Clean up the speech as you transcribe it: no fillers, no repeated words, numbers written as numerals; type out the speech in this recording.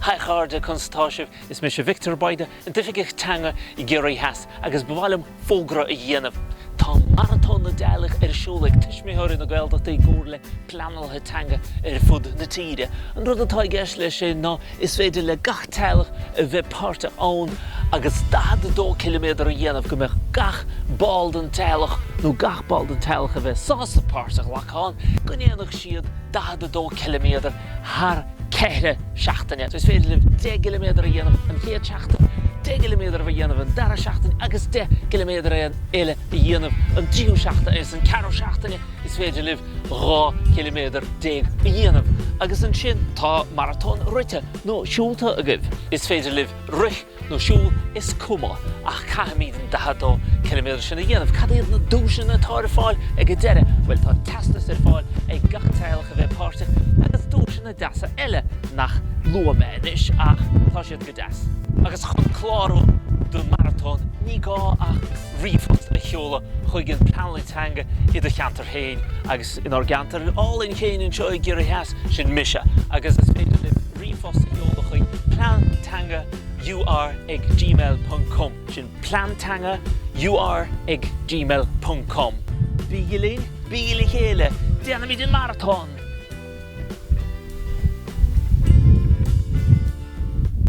Haicharde constáisih is me Victor Boyde an difiigh teanga I géirí heas agus bhhailm fógra a dhéanamh. Tá marathon na dealaigh siúlaigh tuismitheoirí na Gaeltachta I gcúr le pleanaltha teanga fud na tíre. An rud atá ag éis lei sin ná is féidir le gach teilech a bheith páirte ann agus 12 kilometr a dhéanamh go mbeadh gach ball den teilech nó gach ball den teilech a bheith sásta páirteach leachán go ndéanadh siad 12 kilometr thar ceithre seachtaine. Is féidir le 10 kilometr a dhéanamh an chéad seachtain, 10 kilometr a dhéanamh an dara seachtain agus 10 kilometr an eile a dhéanamh an tíú seachtain is an ceathrú seachtaine is féidir le 2 kilometr 10 a dhéanamh. Agus an sin tá marathon ruite nó siúlta a gibh. Is féidir le ruch nó siúl is cuma ach caithimid an 12 kilometr sin a dhéanamh. Cad iad na dúisin atá ar fáil ag a deire? Well tá testas ar fáil ag gach teilech a bheith páirte agus dúisin na deasa eile nach luaméis ach tá siad go deas. Agus chun chlárú do marathon ní gá ach riomhast a cheola chuig an pleanlaí teanga iad a cheantar héin agus in organtar all-in chéanann seo ag géirí heas sin mise agus is féidir le riomhast a cheola chuig plantanga @gmail.com sin plantanga @gmail.com. Bígilín, bígilí chéile, déanamid an marathon.